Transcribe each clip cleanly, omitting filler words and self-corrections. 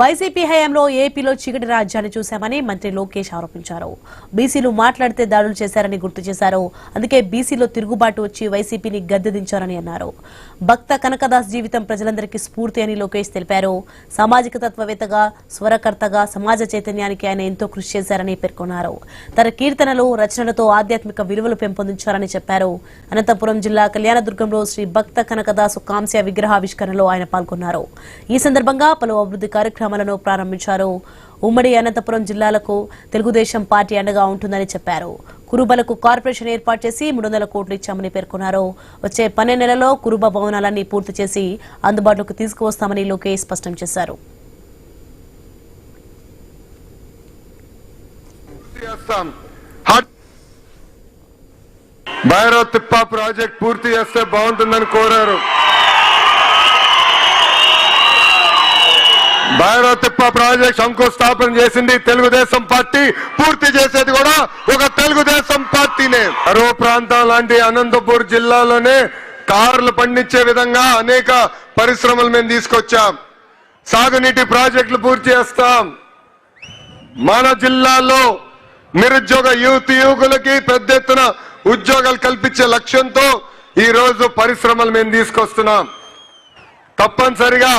YCP హయాంలో ఏపీలో చీకటి రాజ్యాన్ని చూశామని మంత్రి లోకేష్ ఆరోపించారు. బీసీలు మాట్లాడితే దాడులు చేశారని గుర్తు చేశారు. అందుకే బీసీలో తిరుగుబాటు వచ్చి వైసీపీని గద్దెదించారని అన్నారు. భక్త కనకదాస్ జీవితం ప్రజలందరికీ స్ఫూర్తి అని లోకేష్ తెలిపారు. సామాజిక తత్వవేత్తగా, స్వరకర్తగా సమాజ చైతన్యానికి ఆయన ఎంతో కృషి చేశారని పేర్కొన్నారు. తన కీర్తనలు, రచనలతో ఆధ్యాత్మిక విలువలు పెంపొందించారని చెప్పారు. అనంతపురం జిల్లా కళ్యాణదుర్గంలో శ్రీ భక్త కనకదాసు కాంస్య విగ్రహావిష్కరణలో ఆయన పాల్గొన్నారు. ఈ సందర్భంగా పలు అభివృద్ధి కార్యక్రమాలను ప్రారంభించారు. ఉమ్మడి అనంతపురం జిల్లాలకు తెలుగుదేశం పార్టీ అండగా ఉంటుందని చెప్పారు. కురుబలకు కార్పొరేషన్ ఏర్పాటు చేసి 300 కోట్లు ఇచ్చామని పేర్కొన్నారు. వచ్చే 12 నెలల్లో కురుబ భవనాలన్నీ పూర్తి చేసి అందుబాటులోకి తీసుకువస్తామని లోకేష్ స్పష్టం చేశారు. భైరవ్ తిప్ప ప్రాజెక్ట్ పూర్తి చేస్తే బాగుంటుందని కోరారు. భైరవ్ తిప్ప ప్రాజెక్ట్ శంకుస్థాపన చేసింది తెలుగుదేశం పార్టీ, పూర్తి చేసేది కూడా ఒక తెలుగుదేశం పార్టీనే. కరువు ప్రాంతం లాంటి అనంతపూర్ జిల్లాలోనే కార్లు పండించే విధంగా అనేక పరిశ్రమలు మేము తీసుకొచ్చాం. సాగునీటి ప్రాజెక్టులు పూర్తి చేస్తాం. మన జిల్లాలో నిరుద్యోగ యువకులకి పెద్ద ఎత్తున ఉద్యోగాలు కల్పించే లక్ష్యంతో ఈ రోజు పరిశ్రమలు మేము తీసుకొస్తున్నాం. తప్పనిసరిగా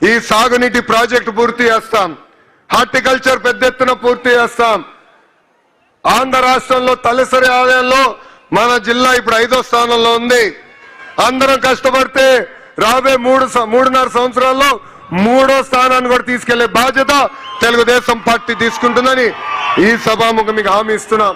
ఈ సాగునీటి ప్రాజెక్టు పూర్తి చేస్తాం. హార్టికల్చర్ పెద్ద ఎత్తున పూర్తి చేస్తాం. ఆంధ్ర రాష్ట్రంలో తలసరి ఆదాయంలో మన జిల్లా ఇప్పుడు 5వ స్థానంలో ఉంది. అందరం కష్టపడితే రాబోయే 3.5 సంవత్సరాల్లో 3వ స్థానాన్ని కూడా తీసుకెళ్లే బాధ్యత తెలుగుదేశం పార్టీ తీసుకుంటుందని ఈ సభాముఖం మీకు హామీ ఇస్తున్నాం.